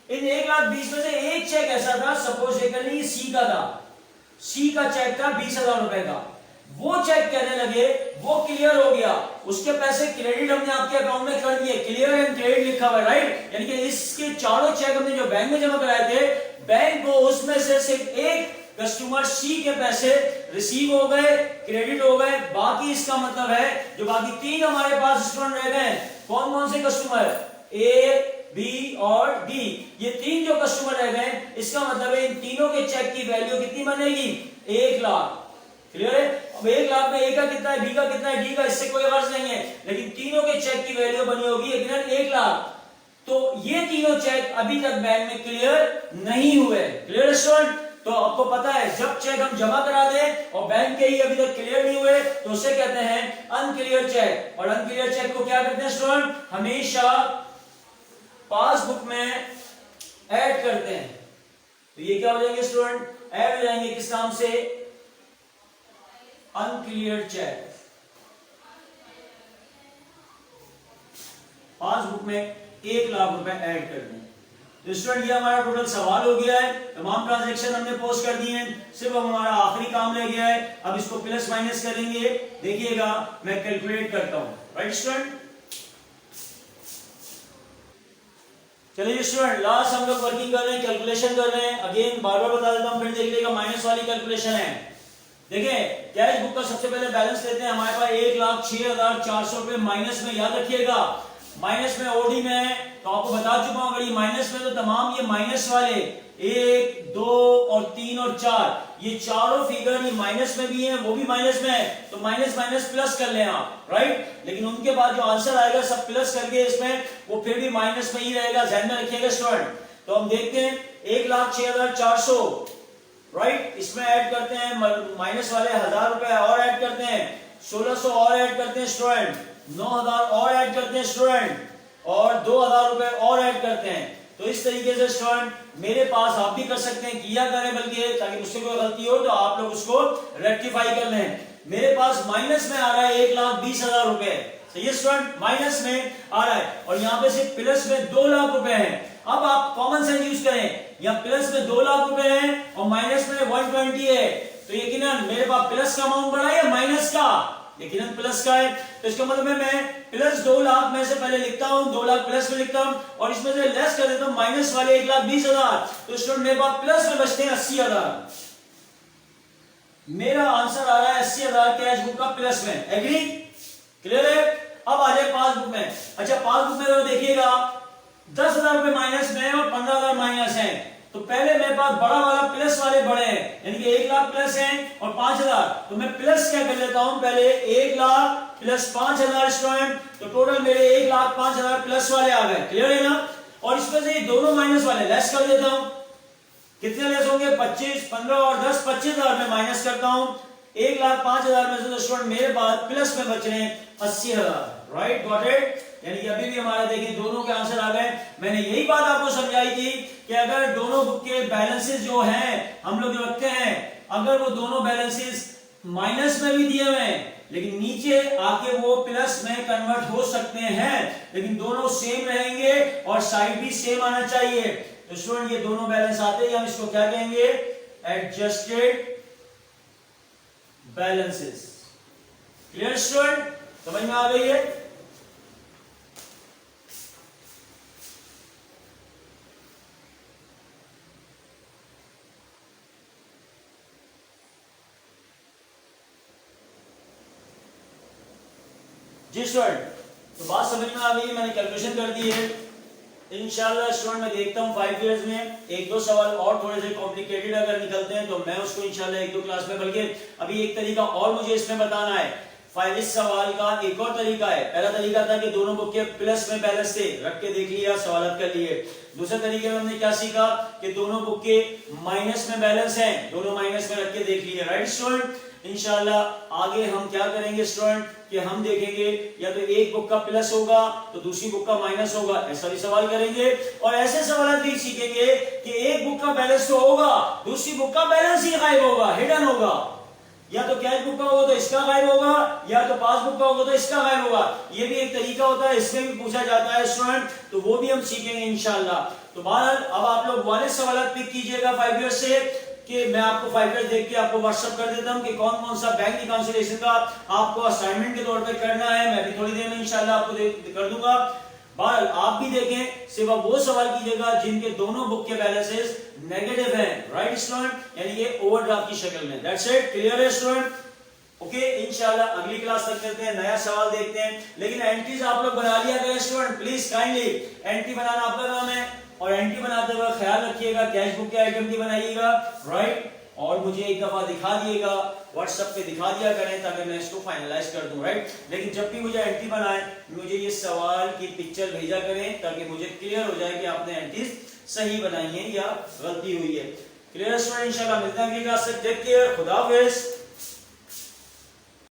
इन 1,20,000 में से एक चेक ऐसा था, सपोज ये कर लीजिए सी का था, सी का चेक था 20,000 रुपए का, वो चेक कहने लगे वो क्लियर हो गया, उसके पैसे क्रेडिट हमने आपके अकाउंट में कर दिए, क्लियर एंड क्रेडिट लिखा हुआ है, राइट। यानी कि इसके चारों चेक हमने जो बैंक में जमा कराए थे, बैंक को उसमें से सिर्फ एक कस्टमर सी के पैसे रिसीव हो गए, क्रेडिट हो गए, बाकी इसका मतलब है जो बाकी तीन हमारे पास स्टूडेंट रह गए, कौन कौन से कस्टमर, ए, बी और डी, ये तीन जो कस्टमर रह गए, इसका मतलब है इन तीनों के चेक की वैल्यू कितनी बनेगी, 1 लाख। क्लियर है। अब 1 लाख में ए का कितना है, बी का कितना है, डी का, इससे कोई गर्ज नहीं है, लेकिन तीनों के चेक की वैल्यू बनी होगी 1 लाख। तो ये तीनों चेक अभी तक बैंक में क्लियर नहीं हुए। Clear student. तो आपको पता है जब चेक हम जमा करा दें और बैंक के ही अभी तक क्लियर नहीं हुए तो उसे कहते हैं अनक्लियर चेक। और अनक्लियर चेक को क्या करते हैं स्टूडेंट, हमेशा पासबुक में ऐड करते हैं। तो ये क्या हो जाएंगे स्टूडेंट, ऐड हो जाएंगे किस नाम से, अनक्लियर चेक। पासबुक में 1 लाख रुपए ऐड कर दें। तो स्टूडेंट ये हमारा टोटल सवाल हो गया है, तमाम ट्रांजैक्शन हमने पोस्ट कर दिए हैं, सिर्फ अब हमारा आखिरी काम रह गया है, अब इसको प्लस माइनस करेंगे। देखिएगा मैं कैलकुलेट करता हूं, राइट स्टूडेंट। चलिए स्टूडेंट लास्ट हम लोग वर्किंग कर रहे हैं, कैलकुलेशन कर रहे हैं। अगेन बार बार बता देता हूं, फिर देख लीजिएगा माइनस वाली कैलकुलेशन है। देखिए कैश बुक का सबसे पहले बैलेंस लेते हैं, हमारे पास 1,06,400 रुपए माइनस में, याद रखिएगा माइनस में ओडी में है, तो आपको बता चुका हूं अगर ये माइनस में तो तमाम ये माइनस वाले 1, 2 और 3 और 4 ये चारों फिगर ये माइनस में भी है, वो भी माइनस में है, तो माइनस माइनस प्लस कर लें आप, राइट। लेकिन उनके बाद जो आंसर आएगा सब प्लस करके इसमें वो फिर भी माइनस में ही रहेगा, ध्यान में रखिएगा स्टूडेंट। तो हम देखते हैं 1,06,400, राइट, इसमें ऐड करते हैं माइनस वाले 1,000 रुपए और ऐड करते हैं, 1,600 और ऐड करते हैं स्टूडेंट, 9,000 और ऐड करते हैं स्टूडेंट, और 2,000 रुपए और ऐड करते हैं। तो इस तरीके से स्टूडेंट मेरे पास आप भी कर सकते हैं, किया करें बल्कि, ताकि मुझसे कोई गलती हो तो आप लोग उसको रेक्टिफाई कर लें। मेरे पास माइनस में आ रहा है 1,20,000 रुपए, सही है स्टूडेंट, माइनस में आ रहा है, और यहाँ पे सिर्फ प्लस में 2 लाख रुपए हैं। अब आप कॉमन सेंस यूज करें, यहाँ प्लस में 2 लाख रुपए हैं और माइनस में 120 है, तो यकीनन मेरे पास प्लस का अमाउंट बढ़ा है या माइनस का, यकीनन प्लस का है। तो इसका मतलब है मैं प्लस 2 लाख में से पहले लिखता हूं, 2 लाख प्लस में लिखता हूं और इसमें से लेस कर देता हूं माइनस वाले 1,20,000, तो स्टूडेंट मेरे पास प्लस में बचते हैं 80,000। मेरा आंसर आ रहा है 80,000 कैश बुक का प्लस में, एग्री, क्लियर है। अब आ जाए पासबुक में। अच्छा पासबुक में तो देखिएगा 10,000 रुपए माइनस में और 15,000 माइनस है, तो पहले मेरे पास बड़ा वाला प्लस वाले बड़े हैं, यानी कि 1 लाख प्लस है और 5,000, तो मैं प्लस क्या कर लेता हूं, पहले 1 लाख प्लस 5,000 स्टूडेंट, तो टोटल मेरे 1,05,000 प्लस वाले आ गए, क्लियर है ना। और इसमें से ये दोनों माइनस वाले लेस कर देता हूं, कितने लेस होंगे, 25, 15 और 10, 25,000 में माइनस करता हूं, 1,05,000 में से तो स्टूडेंट मेरे पास प्लस में बच रहे हैं 80,000, राइट, गॉट इट। यानी कि अभी भी हमारे देखिए दोनों के आंसर आ गए। मैंने यही बात आपको समझाई थी कि अगर दोनों बुक के बैलेंसेस जो हैं हम लोग रखते हैं, अगर वो दोनों बैलेंसेस माइनस में भी दिए हुए हैं लेकिन नीचे आके वो प्लस में कन्वर्ट हो सकते हैं, लेकिन दोनों सेम रहेंगे और साइड भी सेम आना चाहिए। तो स्टूडेंट ये दोनों बैलेंस आते हैं, हम इसको क्या कहेंगे, एडजस्टेड बैलेंसेस। क्लियर स्टूडेंट, समझ में आ गई है। जी स्टूडेंट, तो बात समझ में आ गई, मैंने कैलकुलेशन कर दी है। इंशाल्लाह स्टूडेंट मैं देखता हूँ 5 इयर्स में 1-2 सवाल और थोड़े से कॉम्प्लिकेटेड अगर निकलते हैं तो मैं उसको इंशाल्लाह 1-2 क्लास में, बल्कि अभी एक तरीका और मुझे इसमें बताना है। इस सवाल का एक और तरीका है, पहला तरीका था कि दोनों बुक के प्लस में बैलेंस थे, रख के देख लिया, सवाल कर लिए। दूसरे तरीके में हमने क्या सीखा कि दोनों बुक के माइनस में बैलेंस है, दोनों माइनस में रख के देख लिए, राइट स्टूडेंट। इंशाल्लाह आगे हम क्या करेंगे स्टूडेंट कि हम देखेंगे या तो एक बुक का प्लस होगा तो दूसरी बुक का माइनस होगा, ऐसा भी सवाल करेंगे। और ऐसे सवाल भी सीखेंगे कि एक बुक का बैलेंस तो होगा, दूसरी बुक का बैलेंस ही गायब होगा, हिडन होगा। या तो कैश बुक का होगा तो इसका गायब होगा, या तो पासबुक का होगा तो इसका गायब होगा। ये भी एक तरीका होता है, इसमें भी पूछा जाता है स्टूडेंट, तो वो भी हम सीखेंगे इंशाल्लाह। तो बहरहाल अब आप लोग वाले सवाल पिक कीजिएगा 5 ईयर्स से, कि मैं आपको 5 ईयर्स देख के आपको व्हाट्सएप कर देता हूं कि कौन कौन सा बैंक रिकॉन्सिलिएशन का आपको असाइनमेंट के तौर पे करना है। मैं भी थोड़ी देर में इंशाल्लाह आपको कर दूंगा। बहरहाल आप भी देखें, सिर्फ वो सवाल कीजिएगा जिनके दोनों बुक के बैलेंसेस नेगेटिव हैं, राइट स्टूडेंट, यानी कि ओवरड्राफ्ट की शक्ल में। दैट्स इट, क्लियर है स्टूडेंट? ओके, इंशाल्लाह अगली क्लास तक करते हैं, नया सवाल देखते हैं। लेकिन एंट्रीज आप लोग बना लिया करें स्टूडेंट, प्लीज काइंडली। एंट्री बनाना आपका काम है, और एंट्री बनाते हुए ख्याल रखिएगा कैश बुक के आइटम की बनाइएगा, राइट, और मुझे एक दफा दिखा दिएगा, व्हाट्सएप पे दिखा दिया करें ताकि मैं इसको फाइनलाइज कर दूं, राइट। लेकिन जब भी मुझे एंट्री बनाए मुझे ये सवाल की पिक्चर भेजा करें ताकि मुझे क्लियर हो जाए कि आपने एंट्रीज सही बनाई है या गलती हुई है। Clear student? इंशाल्लाह मिलते हैं अगली क्लास से। टेक केयर, खुदा हाफिज़।